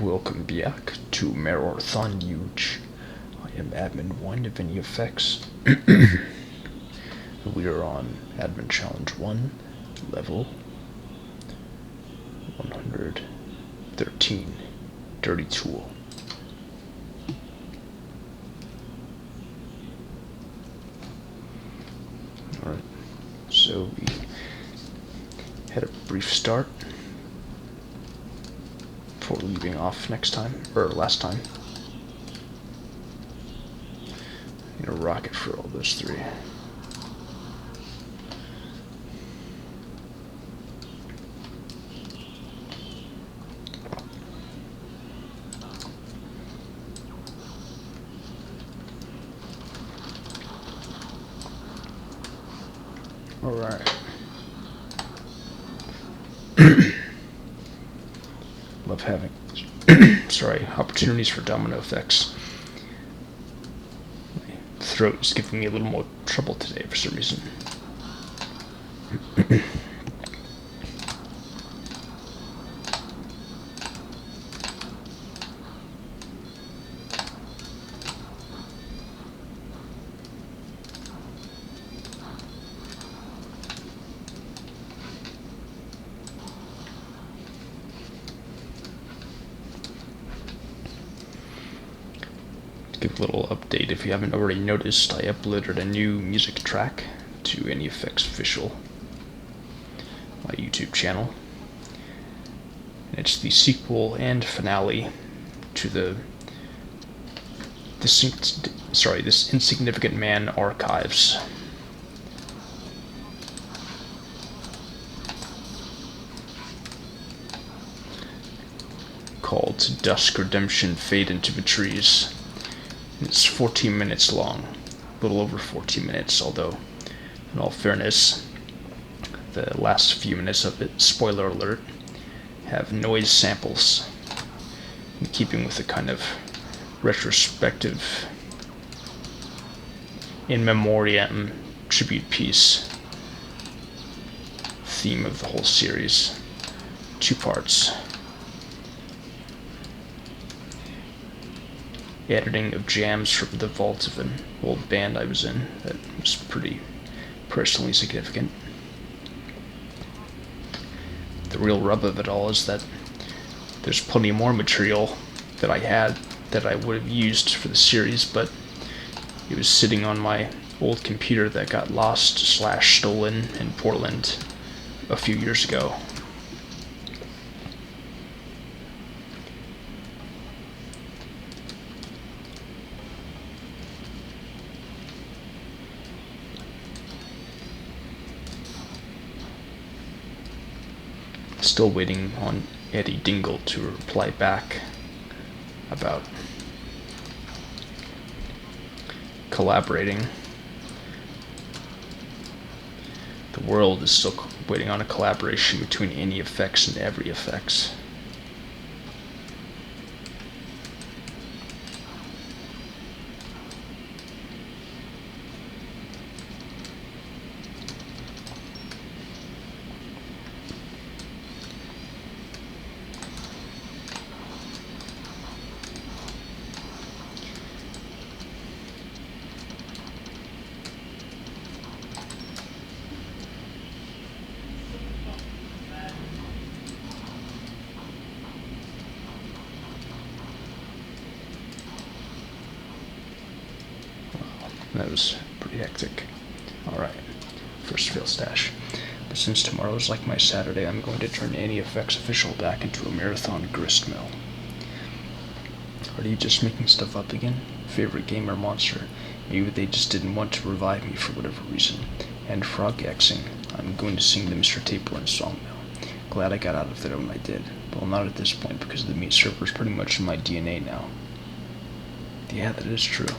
Welcome back to Mararthon Yuge. I am Adminn 1 of any effects. We are on Adminn Challenge 1, level 113, Dirty Tool. Alright, so we had a brief start before leaving off last time. Need a rocket for all those three. Alright. Love having opportunities for domino effects. My throat is giving me a little more trouble today for some reason. Give a little update. If you haven't already noticed, I uploaded a new music track to Any Effects Official, my YouTube channel. And it's the sequel and finale to this Insignificant Man Archives. Called Dusk Redemption Fade into the Trees. It's 14 minutes long, a little over 14 minutes, although, in all fairness, the last few minutes of it, spoiler alert, have noise samples, in keeping with the kind of retrospective, in memoriam tribute piece theme of the whole series. 2 parts. Editing of jams from the vault of an old band I was in that was pretty personally significant. The real rub of it all is that there's plenty more material that I had that I would have used for the series, but it was sitting on my old computer that got lost/stolen in Portland a few years ago. Still waiting on Eddie Dingle to reply back about collaborating. The world is still waiting on a collaboration between Any Effects and Every Effects. That was pretty hectic. Alright, first fail stash. But since tomorrow is like my Saturday, I'm going to turn Any Effects Official back into a marathon gristmill. Are you just making stuff up again? Favorite gamer monster? Maybe they just didn't want to revive me for whatever reason. And frog-axing. I'm going to sing the Mr. Tapeworm song now. Glad I got out of there when I did. Well, not at this point, because the meat server is pretty much in my DNA now. Yeah, that is true.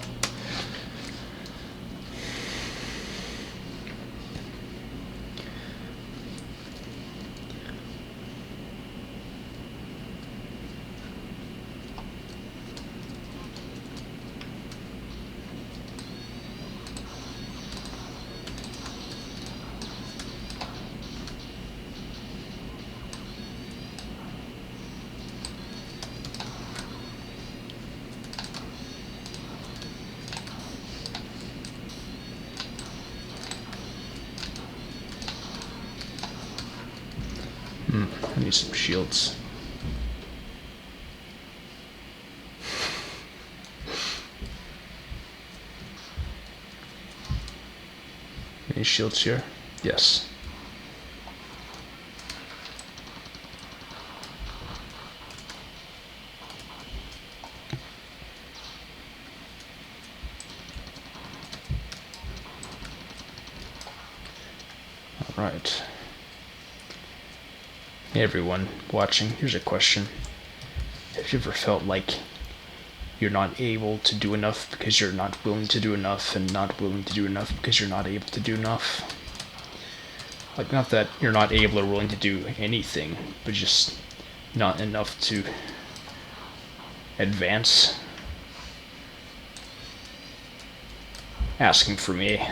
I need some shields. Any shields here? Yes. Alright. Hey everyone watching, here's a question. Have you ever felt like you're not able to do enough because you're not willing to do enough, and not willing to do enough because you're not able to do enough? Like, not that you're not able or willing to do anything, but just not enough to advance. Asking for me.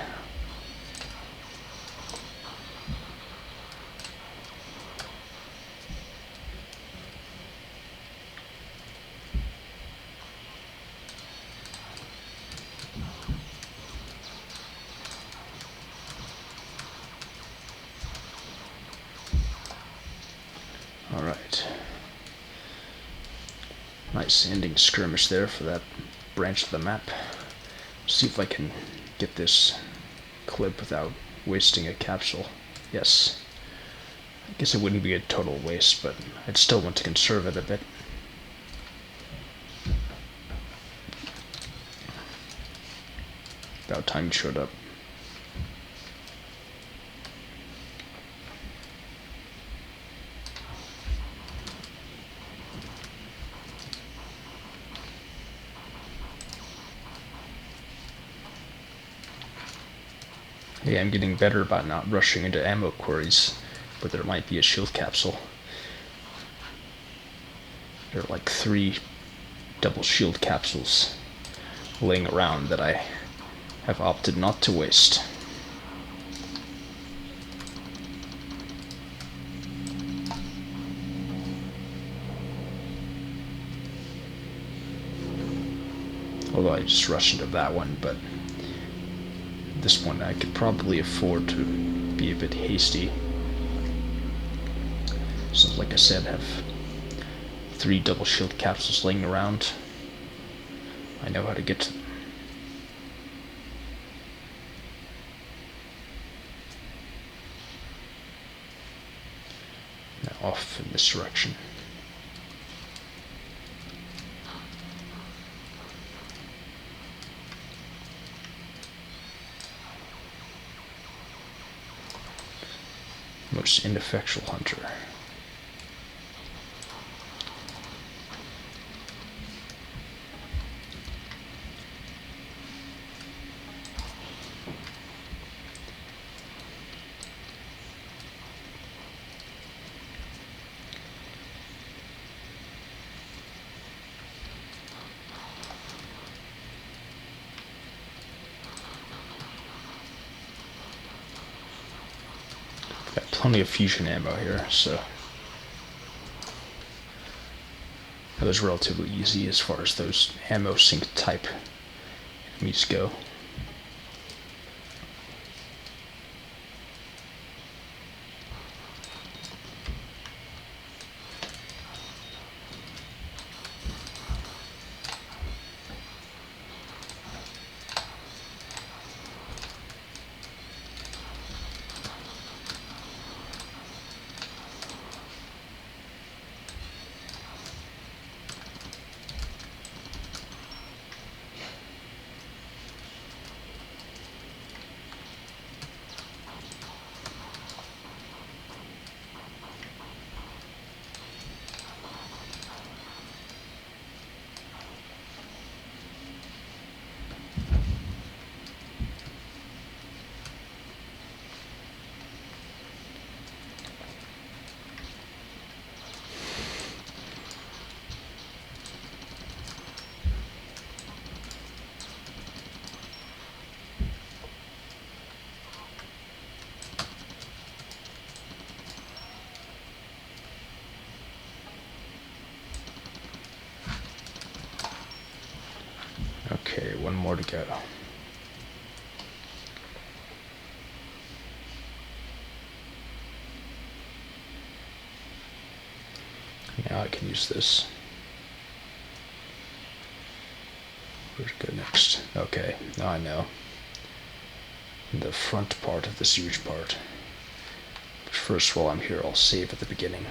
Alright. Nice ending skirmish there for that branch of the map. See if I can get this clip without wasting a capsule. Yes. I guess it wouldn't be a total waste, but I'd still want to conserve it a bit. About time you showed up. Hey, I'm getting better about not rushing into ammo quarries, but there might be a shield capsule. There are like 3 double shield capsules laying around that I have opted not to waste. Although I just rushed into that one, but this one I could probably afford to be a bit hasty. So like I said, I have 3 double shield capsules laying around. I know how to get to them. Now off in this direction. Most ineffectual hunter. Got plenty of fusion ammo here, so that was relatively easy as far as those ammo sink type enemies go. Okay, one more to go. Now I can use this. Where to go next? Okay, now I know. The front part of this huge part. But first, while I'm here, I'll save at the beginning.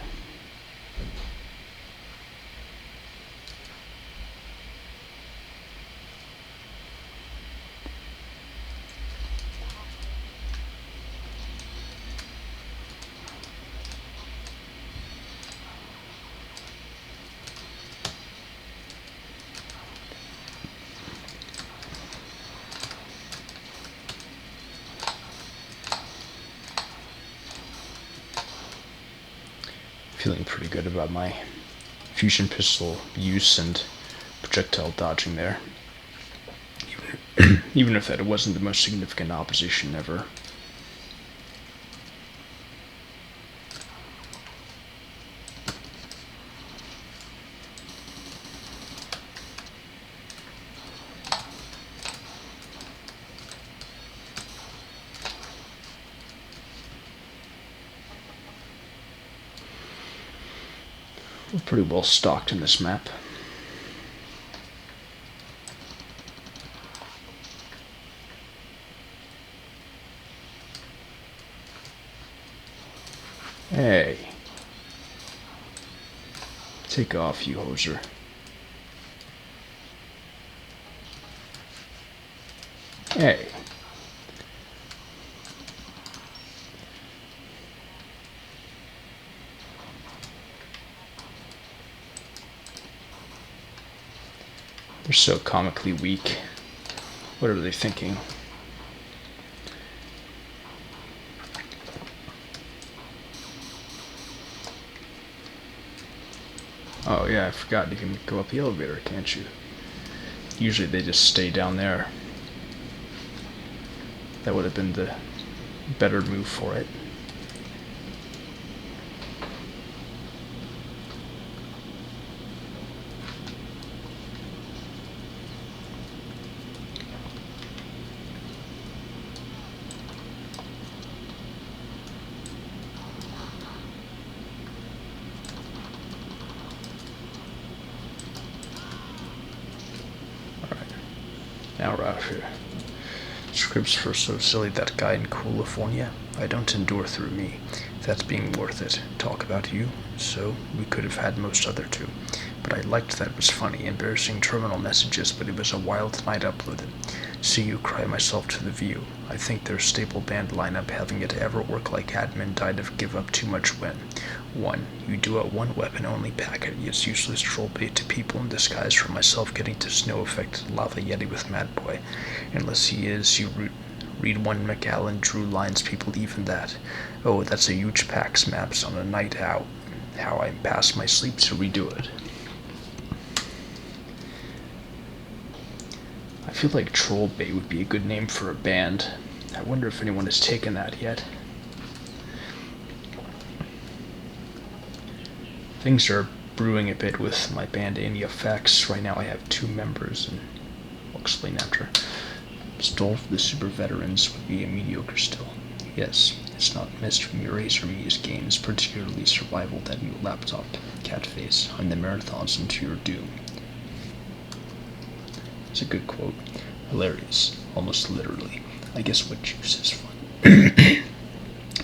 Feeling pretty good about my fusion pistol use and projectile dodging there. Even if that wasn't the most significant opposition ever. We're pretty well stocked in this map. Hey. Take off, you hoser. Hey. They're so comically weak. What are they thinking? Oh yeah, I forgot you can go up the elevator, can't you? Usually they just stay down there. That would have been the better move for it. Now we're out here. Scripts for so silly that guy in California. I don't endure through me. That's being worth it. Talk about you. So we could have had most other two. But I liked that it was funny. Embarrassing terminal messages, but it was a wild night uploaded. See you cry myself to the view. I think their staple band lineup having it ever work like Adminn died of give up too much when 1. You do a one weapon only packet, it's useless troll bait to people in disguise from myself getting to snow affected lava yeti with Mad Boy. Unless he is, you read one McAllen Drew lines people even that. Oh, that's a huge PAX maps on a night out. How I pass my sleep to redo it. I feel like Troll Bait would be a good name for a band. I wonder if anyone has taken that yet. Things are brewing a bit with my band Any Effects. Right now I have 2 members, and I'll explain after. Stole for the super veterans would be a mediocre still. Yes, it's not missed from your Acer Media's games, particularly Survival, that new laptop, Catface, on the marathons into your doom. It's a good quote. Hilarious. Almost literally. I guess what juice is fun.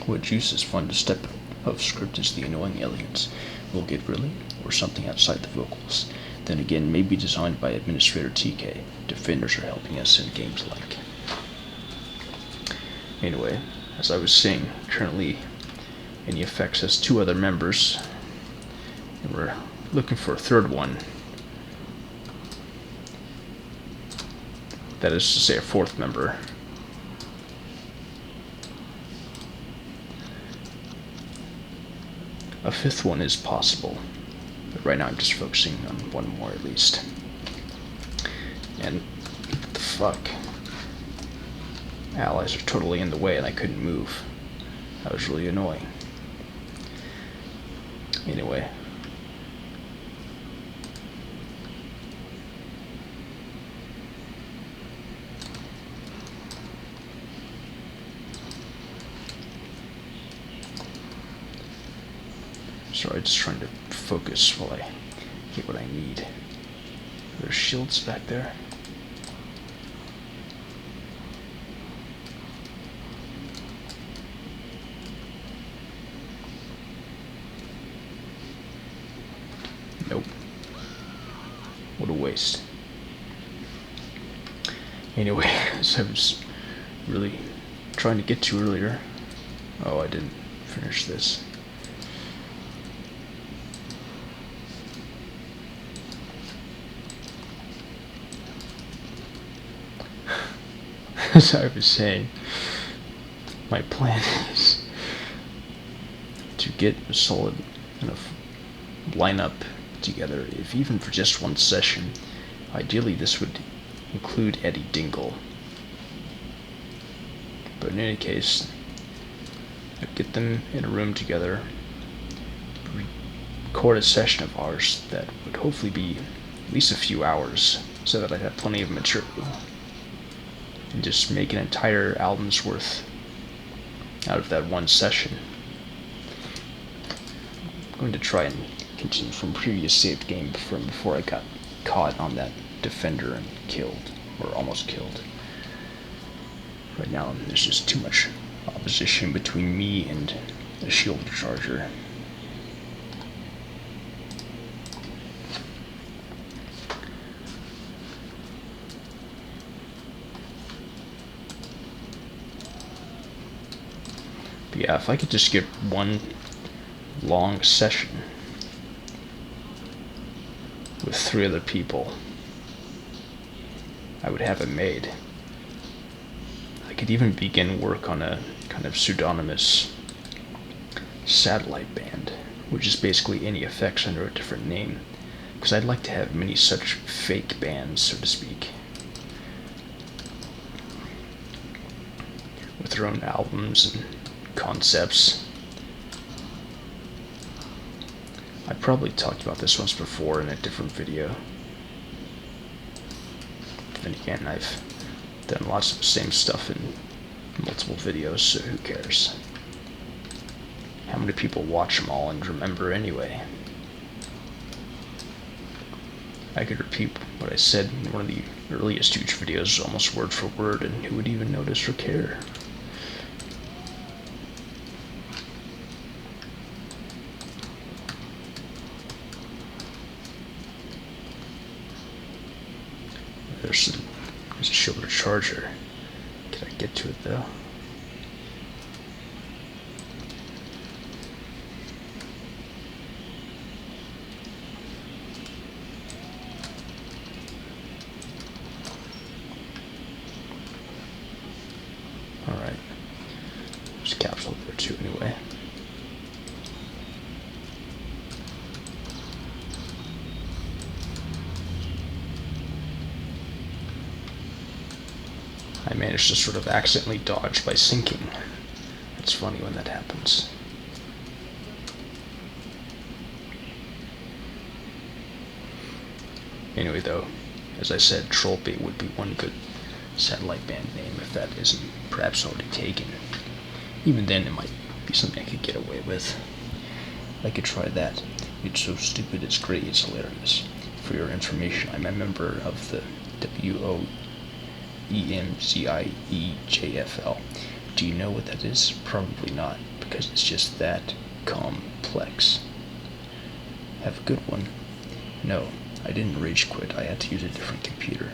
What juice is fun to step of script is the annoying aliens. We'll get really, or something outside the vocals. Then again, maybe designed by Administrator TK. Defenders are helping us in games like. Anyway, as I was saying, currently Any Effects has 2 other members, and we're looking for a 3rd one. That is to say, a 4th member. A 5th one is possible, but right now I'm just focusing on 1 more at least. And what the fuck? Allies are totally in the way and I couldn't move. That was really annoying. Anyway. Sorry, just trying to focus while I get what I need. There's shields back there. Nope. What a waste. Anyway, as I was really trying to get to earlier. Oh, I didn't finish this. As I was saying, my plan is to get a solid enough lineup together, if even for just one session. Ideally, this would include Eddie Dingle. But in any case, I'd get them in a room together, record a session of ours that would hopefully be at least a few hours, so that I'd have plenty of material. And just make an entire album's worth out of that one session. I'm going to try and continue from previous saved game from before I got caught on that defender and killed, or almost killed. Right now there's just too much opposition between me and the shield charger. But yeah, if I could just get one long session with 3 other people, I would have it made. I could even begin work on a kind of pseudonymous satellite band, which is basically any effects under a different name, because I'd like to have many such fake bands, so to speak, with their own albums and concepts. I probably talked about this once before in a different video. Then again, I've done lots of the same stuff in multiple videos, so who cares? How many people watch them all and remember anyway? I could repeat what I said in one of the earliest huge videos almost word for word, and who would even notice or care? There's a shoulder charger. Can I get to it though? Alright. There's a capsule there too anyway. I managed to sort of accidentally dodge by sinking. It's funny when that happens. Anyway though, as I said, Trollbait would be one good satellite band name if that isn't perhaps already taken. Even then it might be something I could get away with. I could try that. It's so stupid it's great, it's hilarious. For your information, I'm a member of the WOEMZIEJFL. Do you know what that is? Probably not, because it's just that complex. Have a good one. No, I didn't rage quit. I had to use a different computer.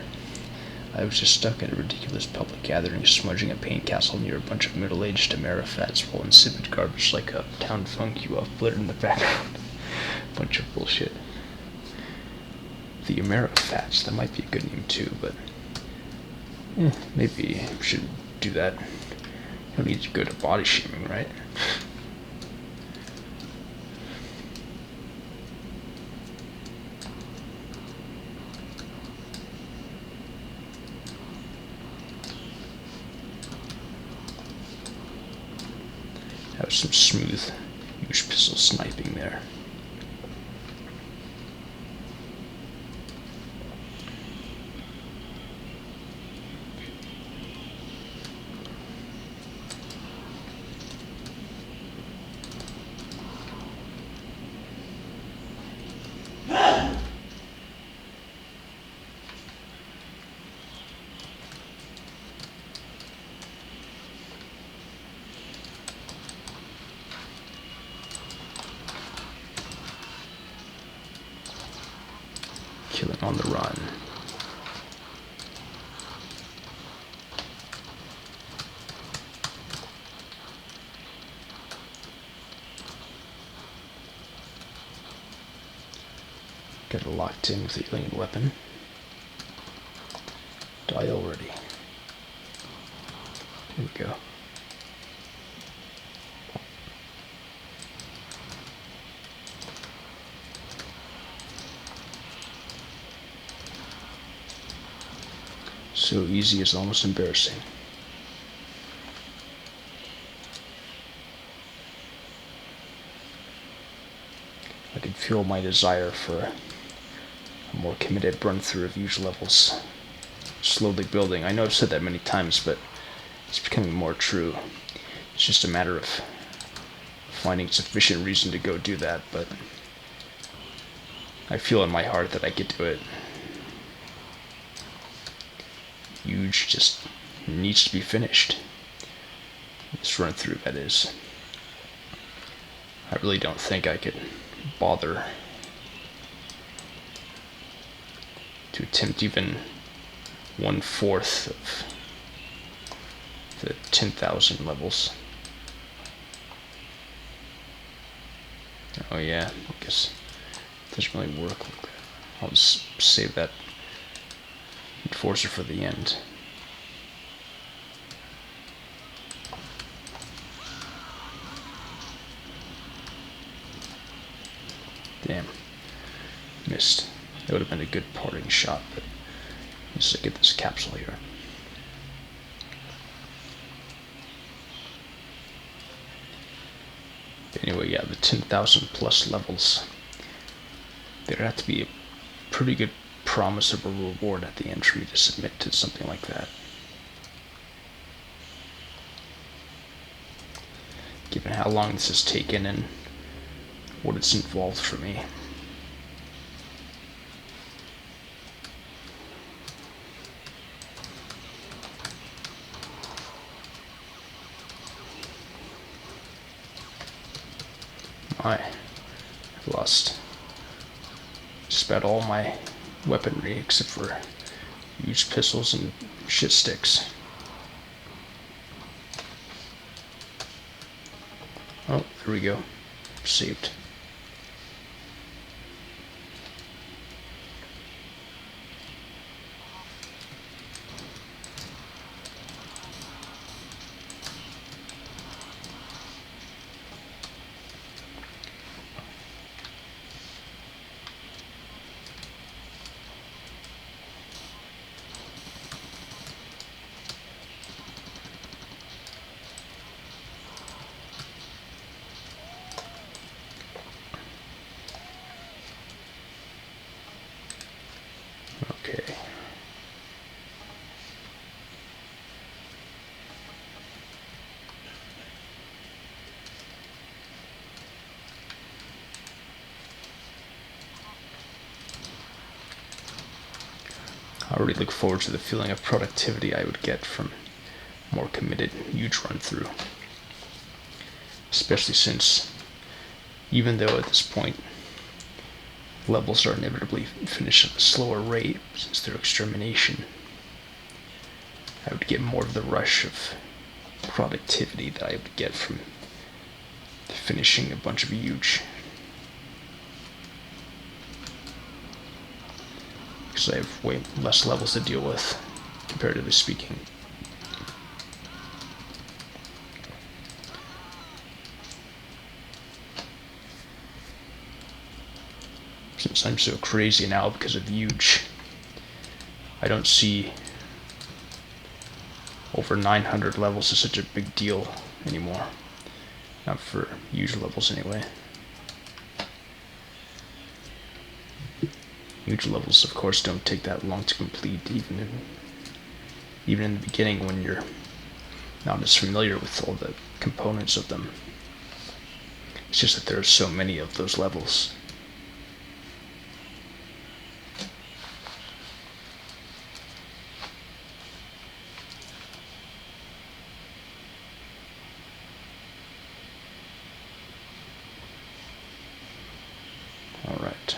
I was just stuck at a ridiculous public gathering, smudging a paint castle near a bunch of middle-aged Amerifats while insipid garbage like Uptown Funk You Up glittered in the background. Bunch of bullshit. The Amerifats, that might be a good name too, but maybe I should do that. You don't need to go to body shaming, right? Have some smooth Yuge pistol sniping there. Killing on the run. Get it locked in with the alien weapon. Die already. Here we go. So easy, it's almost embarrassing. I can feel my desire for a more committed run-through of Yuge levels slowly building. I know I've said that many times, but it's becoming more true. It's just a matter of finding sufficient reason to go do that, but I feel in my heart that I could do it. Yuge just needs to be finished. This run through, that is. I really don't think I could bother to attempt even 1/4 of the 10,000 levels. Oh yeah, I guess it doesn't really work like that. I'll just save that Enforcer for the end. Damn. Missed. That would have been a good parting shot, but let's get this capsule here. Anyway, yeah, the 10,000 plus levels. There'd have to be a pretty good promise of a reward at the end for me to submit to something like that. Given how long this has taken and what it's involved for me. I've lost just about all my weaponry except for huge pistols and shit sticks. Oh, there we go. Saved. Okay. I already look forward to the feeling of productivity I would get from more committed huge run through. Especially since, even though at this point levels are inevitably finished at a slower rate since they're extermination, I would get more of the rush of productivity that I would get from finishing a bunch of huge. Because I have way less levels to deal with, comparatively speaking. Since I'm so crazy now because of huge, I don't see over 900 levels as such a big deal anymore. Not for huge levels anyway. Huge levels, of course, don't take that long to complete, even in the beginning when you're not as familiar with all the components of them. It's just that there are so many of those levels. All right.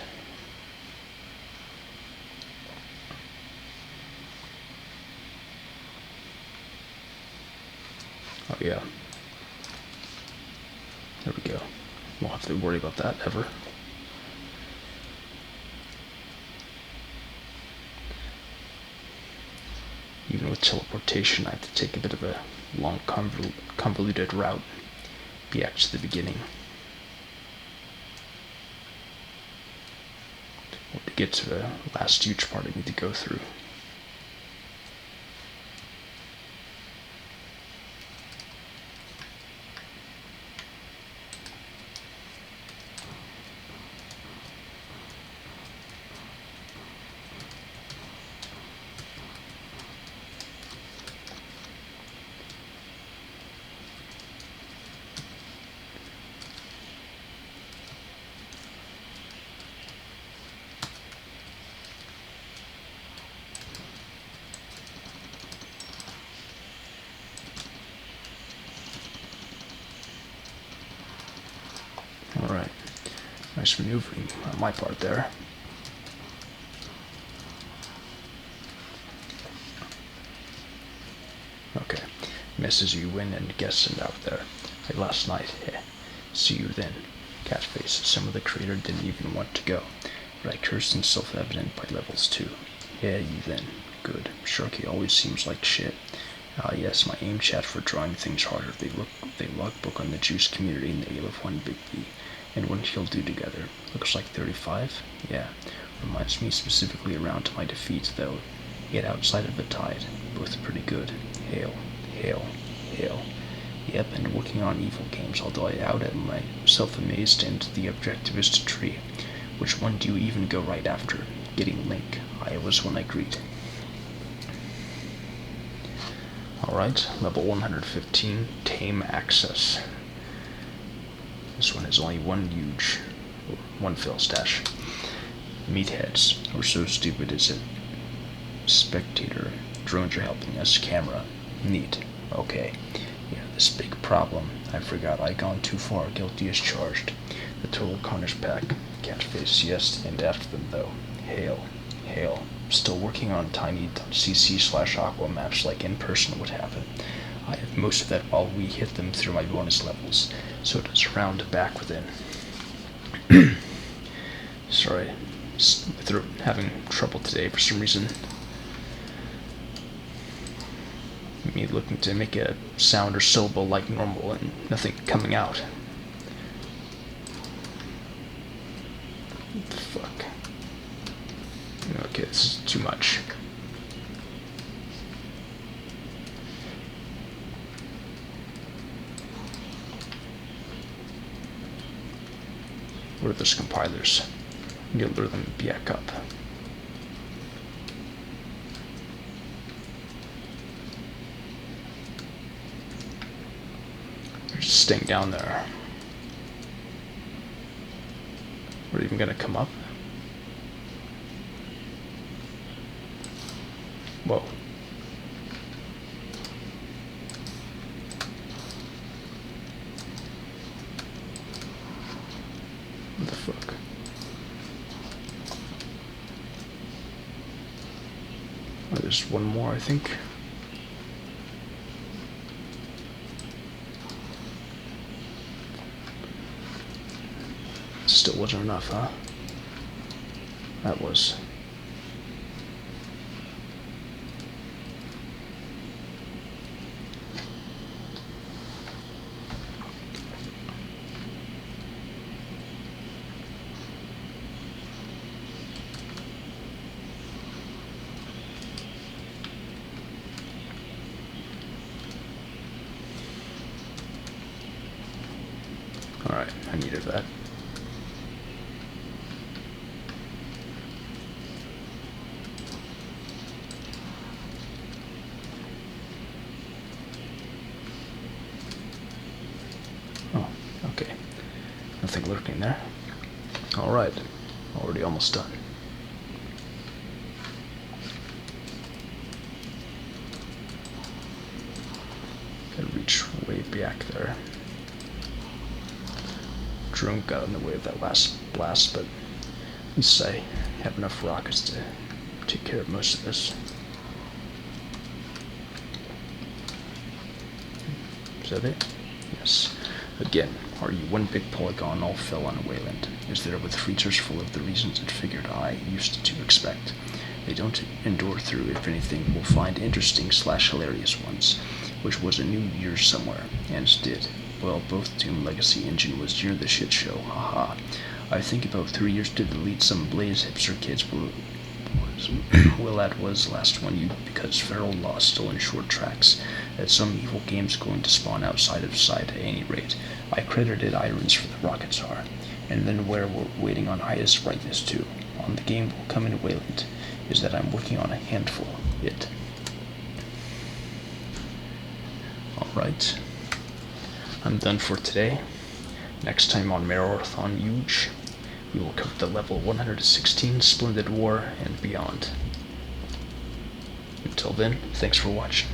yeah. There we go. Won't have to worry about that ever. Even with teleportation, I have to take a bit of a long, convoluted route back to the beginning. Or to get to the last huge part I need to go through. Alright, nice maneuvering on my part there. Okay, misses you win and guessing out there. Like last night, see you then. Catface, some of the creator didn't even want to go, but I cursed and self-evident by levels 2. Yeah, you then. Good. Sharky always seems like shit. Ah yes, my aim chat for drawing things harder. They logbook on the juice community and they live one big B. And what he'll do together. Looks like 35? Yeah. Reminds me specifically around to my defeat, though. Yet outside of the tide. Both pretty good. Hail. Hail. Hail. Yep, and working on evil games, although I out at myself amazed into the objectivist tree. Which one do you even go right after? Getting Link. Iowa's one I greet. Alright, level 115, Tame Access. This one has only one huge, one fill stash. Meatheads, or so stupid is it. Spectator, drones are helping us. Camera, neat. Okay, yeah, this big problem. I forgot I gone too far. Guilty as charged. The total Carnage pack. Catface, yes, and after them though. Hail, hail. Still working on tiny.cc/aqua maps like in person would happen. I have most of that while we hit them through my bonus levels, so it is round back within. Sorry, through having trouble today for some reason. Me looking to make a sound or syllable like normal and nothing coming out. What the fuck? Okay, this is too much. What are those compilers? You need to lure them back up. They're just staying down there. We're even gonna come up? Whoa. What the fuck? Oh, there's one more, I think. Still wasn't enough, huh? That was. Alright, I needed that. Oh, okay. Nothing lurking there. Alright, already almost done. Gotta reach way back there. Drone got in the way of that last blast, but at least I have enough rockets to take care of most of this. Is that it? Yes. Again, are you one big polygon all fell on Wayland? Is there with features full of the reasons it figured I used to expect? They don't endure through, if anything, we'll find interesting/hilarious ones, which was a New Year's somewhere, and did. Well, both Doom Legacy Engine was near the shit show, haha. I think about 3 years to delete some Blaze hipster kids that was last one you because feral law still in short tracks. That some evil game's going to spawn outside of sight at any rate. I credited Irons for the rocket czar. And then where we're waiting on highest brightness too. On the game will come in Wayland. Is that I'm working on a handful. It. Alright. I'm done for today. Next time on Mararthon Yuge, we will cover the level 116 Splendid War and beyond. Until then, thanks for watching.